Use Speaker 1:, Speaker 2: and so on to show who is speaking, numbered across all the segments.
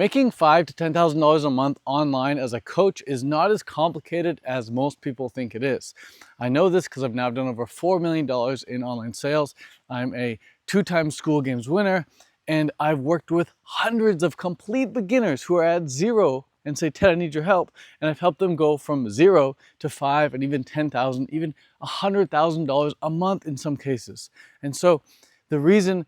Speaker 1: Making $5,000 to $10,000 a month online as a coach is not as complicated as most people think it is. I know this because I've now done over $4 million in online sales. I'm a two-time school games winner, and I've worked with hundreds of complete beginners who are at zero and say, Ted, I need your help. And I've helped them go from zero to five and even 10,000, even $100,000 a month in some cases. And so the reason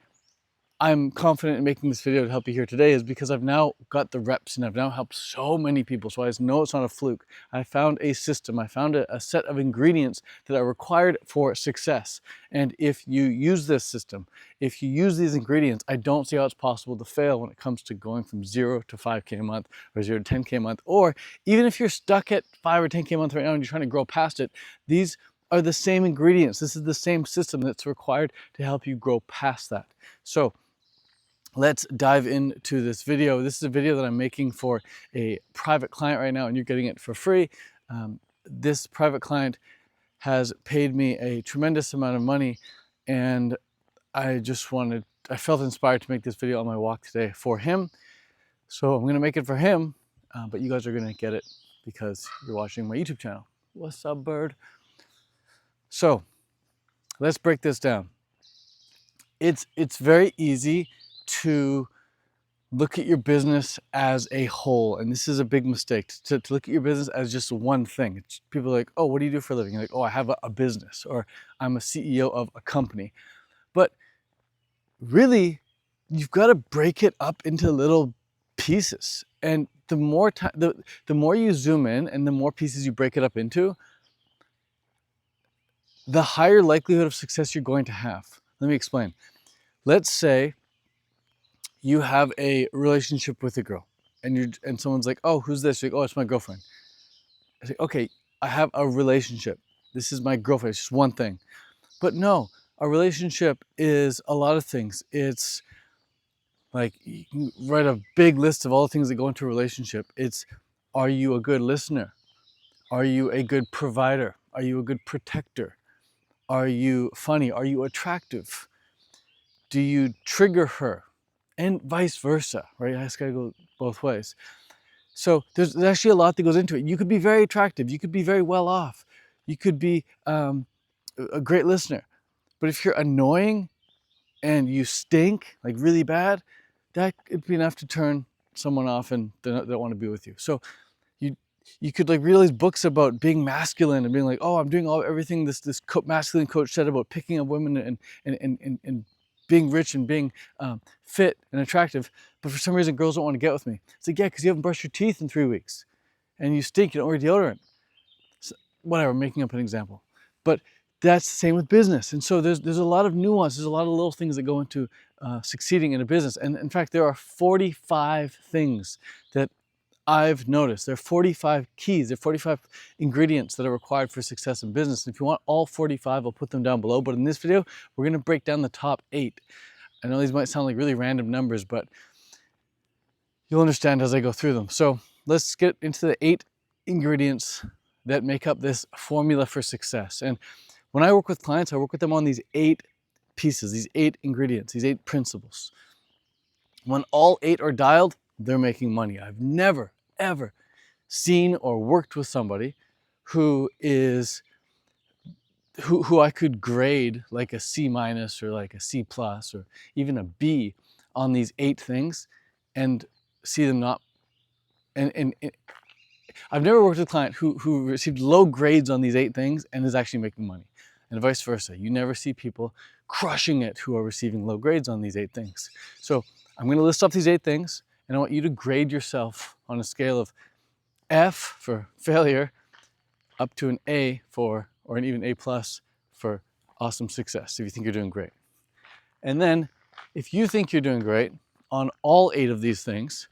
Speaker 1: I'm confident in making this video to help you here today is because I've now got the reps and I've now helped so many people. So I just know it's not a fluke. I found a system, I found a set of ingredients that are required for success. And if you use this system, if you use these ingredients, I don't see how it's possible to fail when it comes to going from 0 to 5K a month or 0 to 10K a month. Or even if you're stuck at 5 or 10K a month right now and you're trying to grow past it, these are the same ingredients. This is the same system that's required to help you grow past that. So let's dive into this video. This is a video that I'm making for a private client right now, and you're getting it for free. This private client has paid me a tremendous amount of money, and I felt inspired to make this video on my walk today for him. So I'm gonna make it for him, but you guys are gonna get it because you're watching my YouTube channel. What's up, bird? So let's break this down. It's very easy to look at your business as a whole, and this is a big mistake, to look at your business as just one thing. People are like, oh, what do you do for a living? You're like, oh, I have a business, or I'm a CEO of a company. But really, you've got to break it up into little pieces, and the more you zoom in and the more pieces you break it up into, the higher likelihood of success you're going to have. Let me explain. Let's say you have a relationship with a girl, and someone's like, oh, who's this? You're like, oh, it's my girlfriend. I say, okay, I have a relationship. This is my girlfriend. It's just one thing. But no, a relationship is a lot of things. It's like, you can write a big list of all the things that go into a relationship. It's, are you a good listener? Are you a good provider? Are you a good protector? Are you funny? Are you attractive? Do you trigger her? And vice versa, right? It's got to go both ways. So there's actually a lot that goes into it. You could be very attractive. You could be very well off. You could be a great listener. But if you're annoying and you stink, like really bad, that could be enough to turn someone off and they don't want to be with you. So you could like read all these books about being masculine and being like, oh, I'm doing everything this masculine coach said about picking up women and being rich and being fit and attractive, but for some reason girls don't want to get with me. It's like, yeah, because you haven't brushed your teeth in 3 weeks and you stink, you don't wear deodorant. So, whatever, making up an example. But that's the same with business. And so there's a lot of nuance, there's a lot of little things that go into succeeding in a business. And in fact, there are 45 things that I've noticed. There are 45 keys, there are 45 ingredients that are required for success in business. And if you want all 45, I'll put them down below. But in this video, we're gonna break down the top 8. I know these might sound like really random numbers, but you'll understand as I go through them. So let's get into the 8 ingredients that make up this formula for success. And when I work with clients, I work with them on these 8 pieces, these 8 ingredients, these 8 principles. When all 8 are dialed, they're making money. I've never, ever seen or worked with somebody who I could grade like a C- or like a C+ or even a B on these 8 things and see them not, and I've never worked with a client who received low grades on these 8 things and is actually making money, and vice versa. You never see people crushing it who are receiving low grades on these 8 things. So I'm going to list off these 8 things, and I want you to grade yourself on a scale of F for failure up to an A or an even A+ for awesome success, if you think you're doing great. And then if you think you're doing great on all 8 of these things,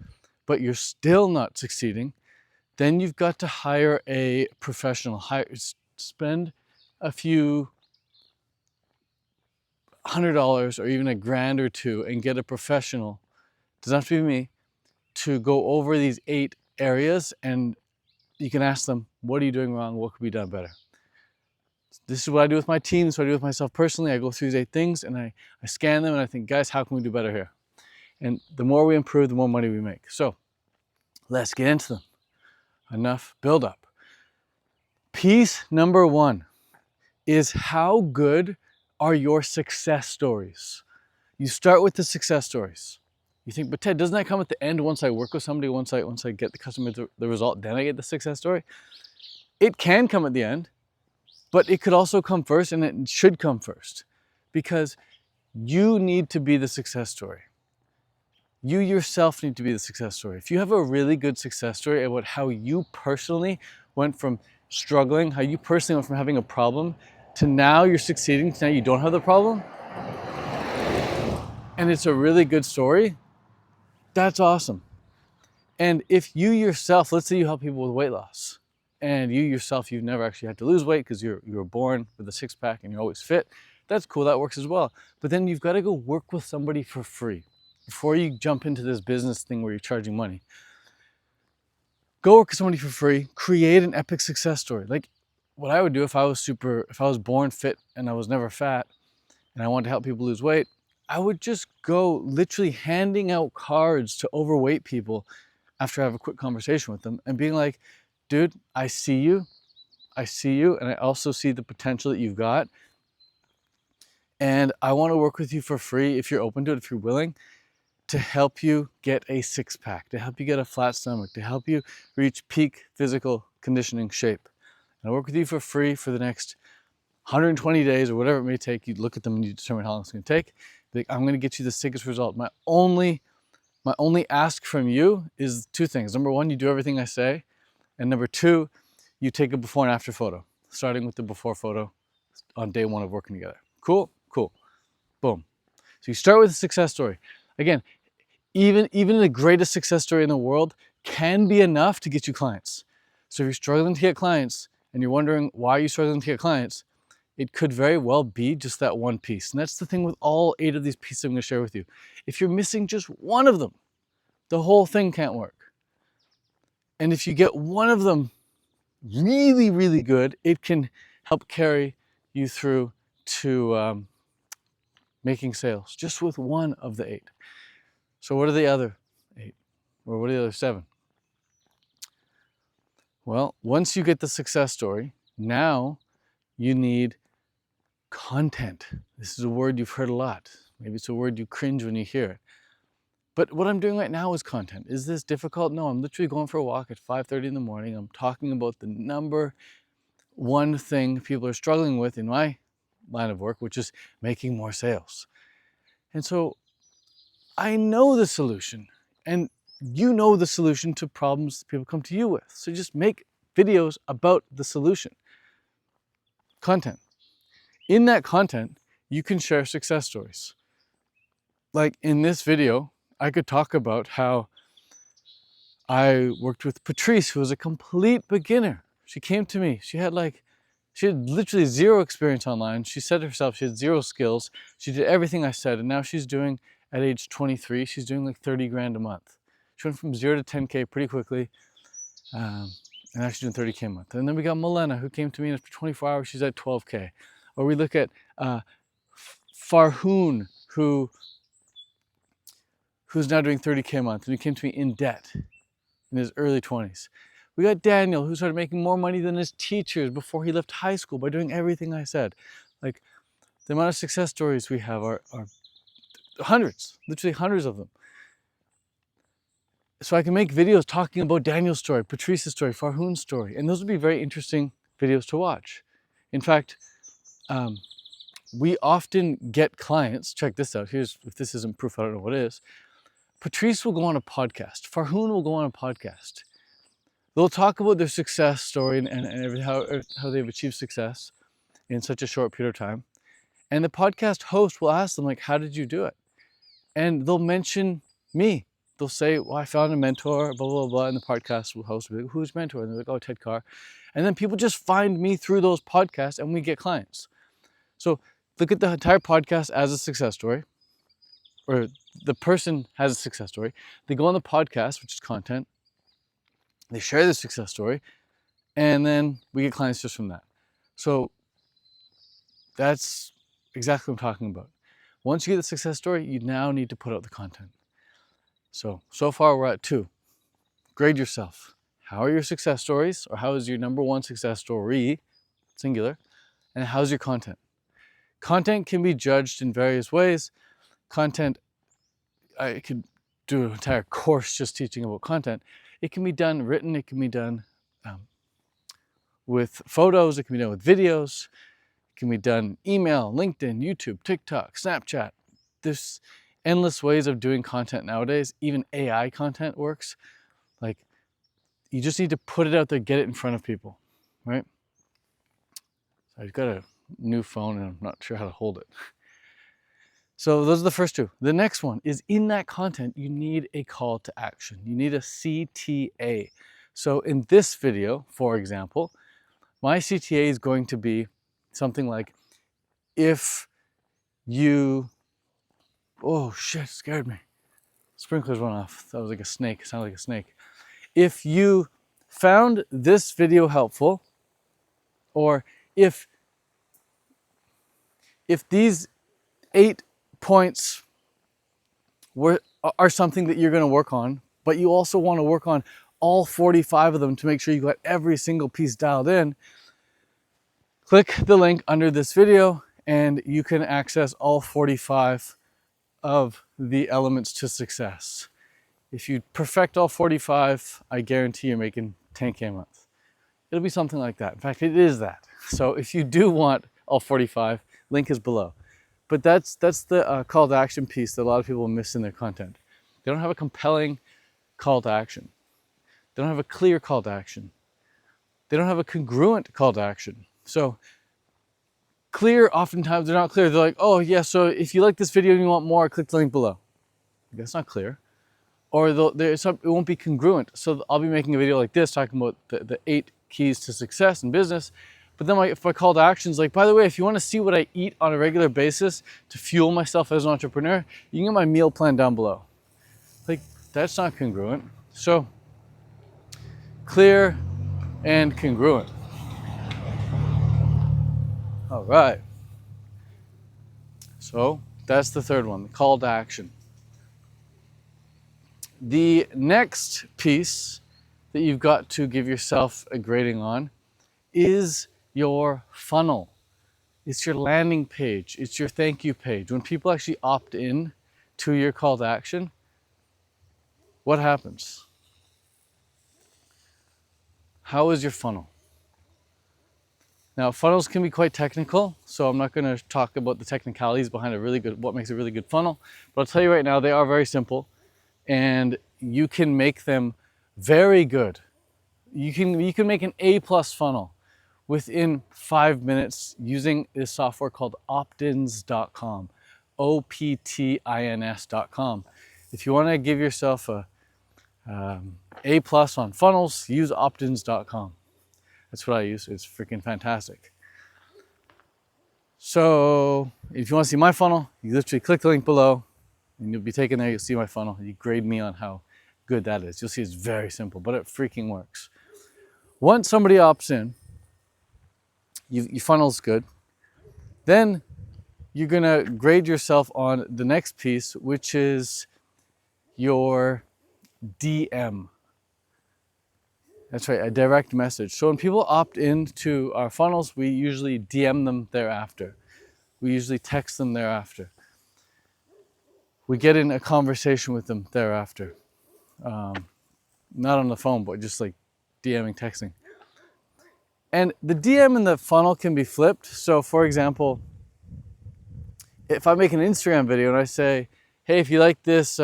Speaker 1: but you're still not succeeding, then you've got to hire a professional. Spend a few $100 or even $1,000 or $2 and get a professional, doesn't have to be me, to go over these 8 areas, and you can ask them, what are you doing wrong? What could be done better? This is what I do with my team. This is what I do with myself personally. I go through these 8 things and I scan them and I think, guys, how can we do better here? And the more we improve, the more money we make. So Let's get into them. Enough build up. Piece number 1 is how good are your success stories? You start with the success stories. You think, but Ted, doesn't that come at the end once I work with somebody, once I get the customer the result, then I get the success story? It can come at the end, but it could also come first, and it should come first, because you need to be the success story. You yourself need to be the success story. If you have a really good success story about how you personally went from struggling, how you personally went from having a problem to now you're succeeding, to now you don't have the problem, and it's a really good story, that's awesome. And if you yourself, let's say you help people with weight loss, and you yourself, you've never actually had to lose weight because you were born with a six-pack and you're always fit, that's cool, that works as well. But then you've got to go work with somebody for free. Before you jump into this business thing where you're charging money, go work with somebody for free, create an epic success story. Like what I would do if I was born fit and I was never fat and I wanted to help people lose weight, I would just go literally handing out cards to overweight people after I have a quick conversation with them and being like, dude, I see you, and I also see the potential that you've got. And I want to work with you for free if you're open to it, if you're willing, to help you get a six-pack, to help you get a flat stomach, to help you reach peak physical conditioning shape. And I work with you for free for the next 120 days or whatever it may take. You look at them and you determine how long it's going to take. Like, I'm going to get you the sickest result. My only ask from you is 2 things. Number 1, you do everything I say. And number 2, you take a before and after photo, starting with the before photo on day 1 of working together. Cool? Cool. Boom. So you start with a success story. Again, even the greatest success story in the world can be enough to get you clients. So if you're struggling to get clients and you're wondering why you're struggling to get clients, it could very well be just that one piece. And that's the thing with all 8 of these pieces I'm going to share with you. If you're missing just one of them, the whole thing can't work. And if you get one of them really, really good, it can help carry you through to making sales just with one of the 8. So what are the other 8? Or what are the other 7? Well, once you get the success story, now you need content. This is a word you've heard a lot. Maybe it's a word you cringe when you hear it. But what I'm doing right now is content. Is this difficult? No, I'm literally going for a walk at 5:30 in the morning. I'm talking about the number 1 thing people are struggling with in my line of work, which is making more sales. And so I know the solution, and you know the solution to problems people come to you with. So just make videos about the solution. Content. In that content, you can share success stories. Like in this video, I could talk about how I worked with Patrice, who was a complete beginner. She came to me. She had literally 0 experience online. She said herself she had 0 skills. She did everything I said, and now she's doing, at age 23, she's doing like 30 grand a month. She went from 0 to 10K pretty quickly, and now she's doing 30K a month. And then we got Milena, who came to me, and after 24 hours, she's at 12K. Or we look at Farhoon, who's now doing 30K a month, and he came to me in debt in his early 20s. We got Daniel, who started making more money than his teachers before he left high school by doing everything I said. Like, the amount of success stories we have are hundreds, literally hundreds of them. So I can make videos talking about Daniel's story, Patrice's story, Farhoon's story, and those would be very interesting videos to watch. In fact, we often get clients, check this out, if this isn't proof, I don't know what is. Patrice will go on a podcast, Farhoon will go on a podcast. They'll talk about their success story and how they've achieved success in such a short period of time. And the podcast host will ask them, like, how did you do it? And they'll mention me. They'll say, well, I found a mentor, blah, blah, blah. And the podcast host will be like, who's mentor? And they're like, oh, Ted Carr. And then people just find me through those podcasts and we get clients. So look at the entire podcast as a success story, or the person has a success story. They go on the podcast, which is content. They share their success story, and then we get clients just from that. So that's exactly what I'm talking about. Once you get the success story, you now need to put out the content. So far we're at 2. grade yourself. How are your success stories, or how is your number one success story, singular, and how's your content? Content can be judged in various ways. Content, I could do an entire course just teaching about content. It can be done written, it can be done with photos, it can be done with videos, it can be done email, LinkedIn, YouTube, TikTok, Snapchat. There's endless ways of doing content nowadays. Even AI content works. Like, you just need to put it out there, get it in front of people, right? So I've got a new phone and I'm not sure how to hold it. So those are the first two. The next one is, in that content, you need a call to action. You need a CTA. So in this video, for example, my CTA is going to be something like, if you, oh shit, scared me. Sprinklers went off. That was like a snake, it sounded like a snake. If you found this video helpful, or if these 8 points are something that you're going to work on, but you also want to work on all 45 of them to make sure you got every single piece dialed in, click the link under this video and you can access all 45 of the elements to success. If you perfect all 45, I guarantee you're making 10K a month. It'll be something like that. In fact, it is that. So if you do want all 45, link is below. But that's the call to action piece that a lot of people miss in their content. They don't have a compelling call to action. They don't have a clear call to action. They don't have a congruent call to action. So clear, oftentimes they're not clear. They're like, oh yeah, so if you like this video and you want more, click the link below. That's not clear. Or it won't be congruent. So I'll be making a video like this talking about the 8 keys to success in business. But then if my call to action is like, by the way, if you want to see what I eat on a regular basis to fuel myself as an entrepreneur, you can get my meal plan down below. Like, that's not congruent. So clear and congruent. All right. So that's the third one, the call to action. The next piece that you've got to give yourself a grading on is your funnel. It's your landing page. It's your thank you page. When people actually opt in to your call to action, what happens? How is your funnel? Now, funnels can be quite technical, so I'm not going to talk about the technicalities behind what makes a really good funnel. But I'll tell you right now, they are very simple, and you can make them very good. You can make an A+ funnel within 5 minutes using this software called optins.com, optins.com. If you want to give yourself a A+ on funnels, use optins.com. That's what I use. It's freaking fantastic. So if you want to see my funnel, you literally click the link below and you'll be taken there. You'll see my funnel. You grade me on how good that is. You'll see it's very simple, but it freaking works. Once somebody opts in, your funnel's good. Then you're going to grade yourself on the next piece, which is your DM. That's right, a direct message. So when people opt into our funnels, we usually DM them thereafter. We usually text them thereafter. We get in a conversation with them thereafter. Not on the phone, but just like DMing, texting. And the DM in the funnel can be flipped. So for example, if I make an Instagram video and I say, hey, if you like this,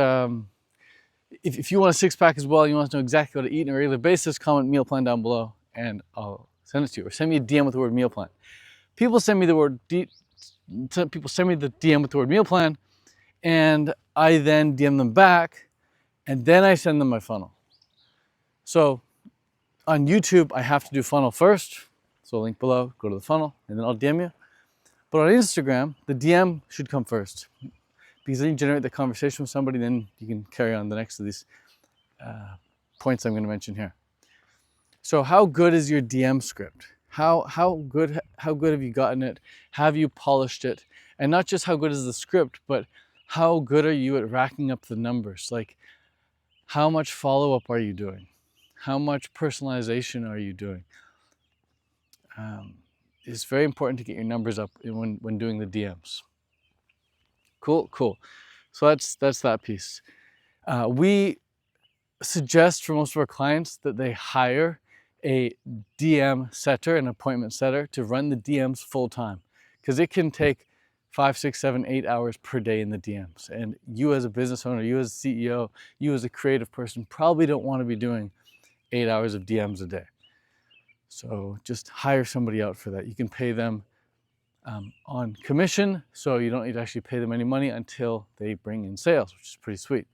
Speaker 1: if you want a 6-pack as well, and you want to know exactly what to eat on a regular basis, comment meal plan down below and I'll send it to you. Or send me a DM with the word meal plan. People send me the DM with the word meal plan, and I then DM them back, and then I send them my funnel. So on YouTube, I have to do funnel first. So link below, go to the funnel, and then I'll DM you. But on Instagram, the DM should come first, because then you generate the conversation with somebody, then you can carry on the next of these points I'm going to mention here. So how good is your DM script? How good have you gotten it? Have you polished it? And not just how good is the script, but how good are you at racking up the numbers? Like, how much follow-up are you doing? How much personalization are you doing? It's very important to get your numbers up when doing the DMs. Cool. So that's that piece. We suggest for most of our clients that they hire a DM setter, an appointment setter, to run the DMs full time, because it can take 5, 6, 7, 8 hours per day in the DMs. And you as a business owner, you as a CEO, you as a creative person probably don't want to be doing 8 hours of DMs a day. So just hire somebody out for that. You can pay them on commission, so you don't need to actually pay them any money until they bring in sales, which is pretty sweet.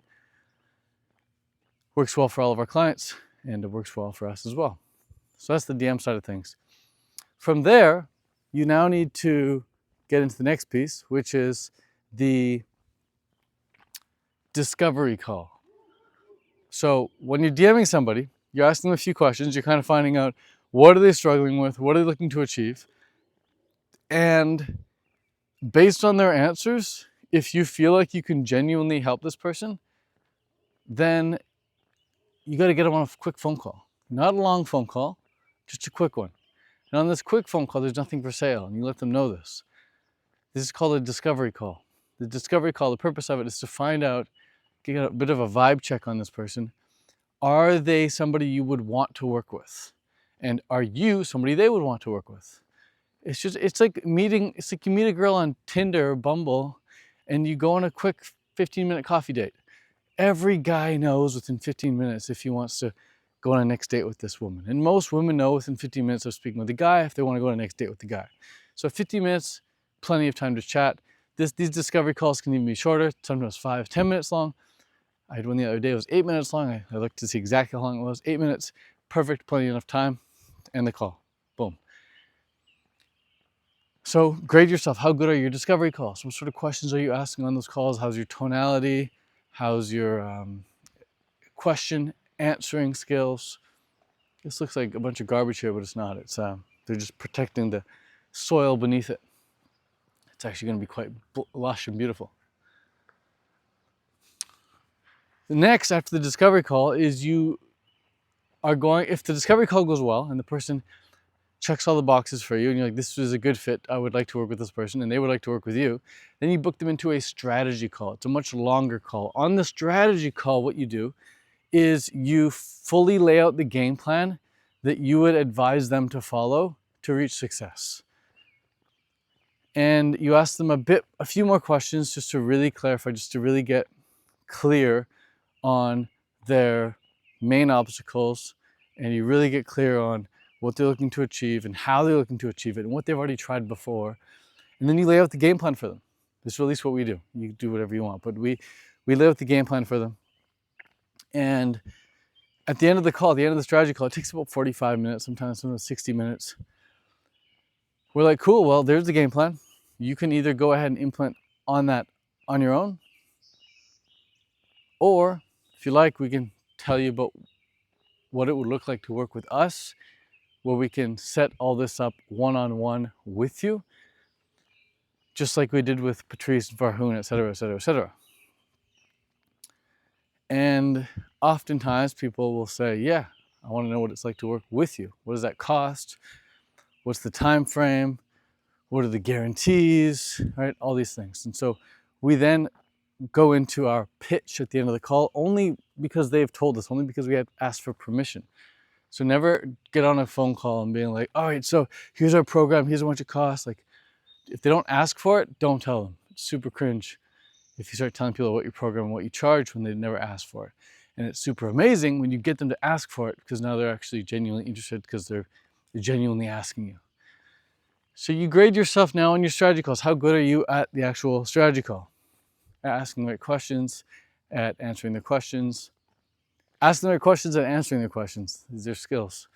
Speaker 1: Works well for all of our clients, and it works well for us as well. So that's the DM side of things. From there, you now need to get into the next piece, which is the discovery call. So when you're DMing somebody, you're asking them a few questions, you're kind of finding out what are they struggling with, what are they looking to achieve, and based on their answers, if you feel like you can genuinely help this person, then you got to get them on a quick phone call. Not a long phone call, just a quick one. And on this quick phone call, there's nothing for sale, and you let them know this. This is called a discovery call. The discovery call, the purpose of it is to find out, get a bit of a vibe check on this person. Are they somebody you would want to work with? And are you somebody they would want to work with? It's like you meet a girl on Tinder or Bumble, and you go on a quick 15-minute coffee date. Every guy knows within 15 minutes if he wants to go on a next date with this woman. And most women know within 15 minutes of speaking with the guy if they want to go on a next date with the guy. So 15 minutes, plenty of time to chat. These discovery calls can even be shorter, sometimes 5, 10 minutes long. I had one the other day, it was 8 minutes long. I looked to see exactly how long it was. 8 minutes, perfect, plenty enough time, end the call. Boom. So grade yourself. How good are your discovery calls? What sort of questions are you asking on those calls? How's your tonality? How's your question answering skills? This looks like a bunch of garbage here, but it's not. It's they're just protecting the soil beneath it. It's actually going to be quite lush and beautiful. The next, after the discovery call, is you are going, if the discovery call goes well and the person checks all the boxes for you and you're like, this is a good fit, I would like to work with this person, and they would like to work with you, then you book them into a strategy call. It's a much longer call. On the strategy call, what you do is you fully lay out the game plan that you would advise them to follow to reach success. And you ask them a few more questions just to really clarify, just to really get clear on their main obstacles, and you really get clear on what they're looking to achieve and how they're looking to achieve it and what they've already tried before. And then you lay out the game plan for them. This is at least what we do. You do whatever you want, but we lay out the game plan for them. And at the end of the call, at the end of the strategy call, it takes about 45 minutes, sometimes 60 minutes. We're like, cool, well, there's the game plan. You can either go ahead and implement on that on your own, or if you like, we can tell you about what it would look like to work with us, where we can set all this up one-on-one with you, just like we did with Patrice, Varhoon, et cetera, et cetera, et cetera. And oftentimes people will say, yeah, I want to know what it's like to work with you. What does that cost? What's the time frame? What are the guarantees? Right? All these things. And so we then go into our pitch at the end of the call only because they've told us, only because we had asked for permission. So never get on a phone call and being like, all right, so here's our program, here's how much it costs. Like, if they don't ask for it, don't tell them. It's super cringe if you start telling people what your program and what you charge when they never asked for it. And it's super amazing when you get them to ask for it, because now they're actually genuinely interested, because they're genuinely asking you. So you grade yourself now on your strategy calls. How good are you at the actual strategy call? At asking the right questions, at answering the questions. Asking the right questions and answering the questions. These are skills.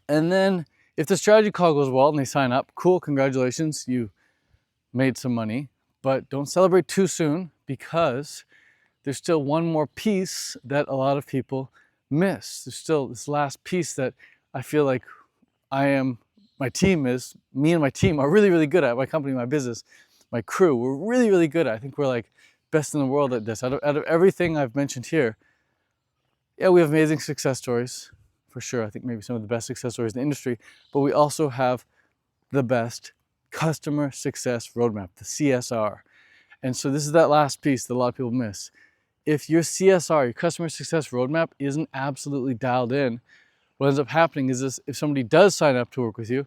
Speaker 1: And then if the strategy call goes well and they sign up, cool, congratulations, you made some money. But don't celebrate too soon, because there's still one more piece that a lot of people miss. There's still this last piece that I feel like me and my team are really, really good at. My company, my business, my crew, we're really, really good at. I think we're like best in the world at this. Out of everything I've mentioned here, Yeah, we have amazing success stories, for sure. I think maybe some of the best success stories in the industry, but we also have the best customer success roadmap, the CSR. And so this is that last piece that a lot of people miss. If your CSR, your customer success roadmap, isn't absolutely dialed in, what ends up happening is this: if somebody does sign up to work with you,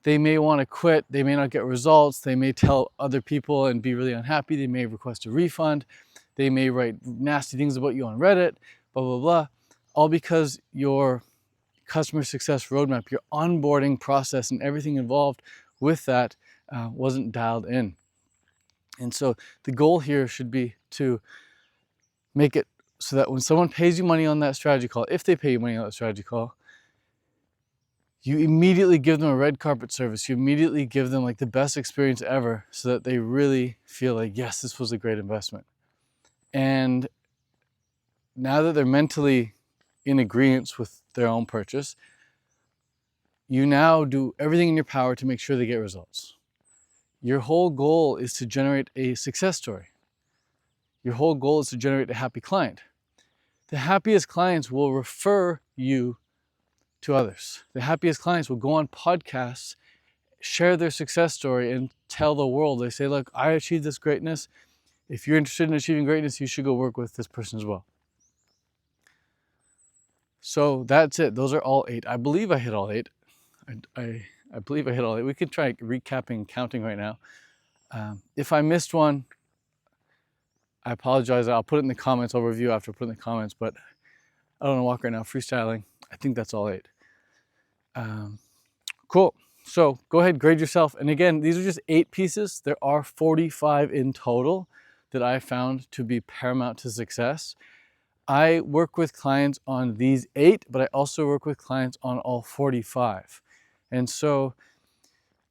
Speaker 1: they may want to quit, they may not get results, they may tell other people and be really unhappy, they may request a refund, they may write nasty things about you on Reddit, blah, blah, blah, all because your customer success roadmap, your onboarding process and everything involved with that wasn't dialed in. And so the goal here should be to make it so that when someone pays you money on that strategy call, if they pay you money on that strategy call, you immediately give them a red carpet service. You immediately give them like the best experience ever so that they really feel like, yes, this was a great investment. And now that they're mentally in agreement with their own purchase, you now do everything in your power to make sure they get results. Your whole goal is to generate a success story. Your whole goal is to generate a happy client. The happiest clients will refer you to others. The happiest clients will go on podcasts, share their success story, and tell the world. They say, look, I achieved this greatness. If you're interested in achieving greatness, you should go work with this person as well. So that's it. Those are all 8. I believe I hit all 8. I believe I hit all 8. We can try recapping and counting right now. If I missed one, I apologize. I'll put it in the comments. I'll review after I put it in the comments, but I don't want to walk right now. Freestyling. I think that's all 8. Cool. So go ahead, grade yourself. And again, these are just 8 pieces. There are 45 in total that I found to be paramount to success. I work with clients on these 8, but I also work with clients on all 45. And so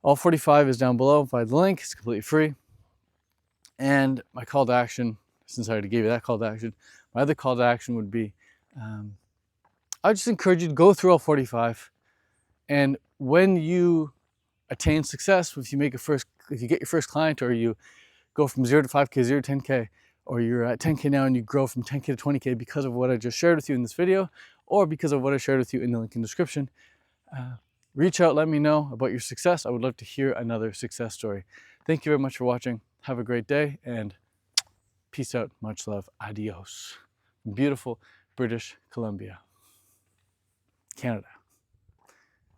Speaker 1: all 45 is down below by the link. It's completely free. And my call to action, since I already gave you that call to action, my other call to action would be, I would just encourage you to go through all 45. And when you attain success, if you get your first client, or you go from 0 to 5K, 0 to 10K, or you're at 10K now and you grow from 10K to 20K because of what I just shared with you in this video, or because of what I shared with you in the link in the description, reach out, let me know about your success. I would love to hear another success story. Thank you very much for watching. Have a great day and peace out. Much love. Adios. Beautiful British Columbia, Canada.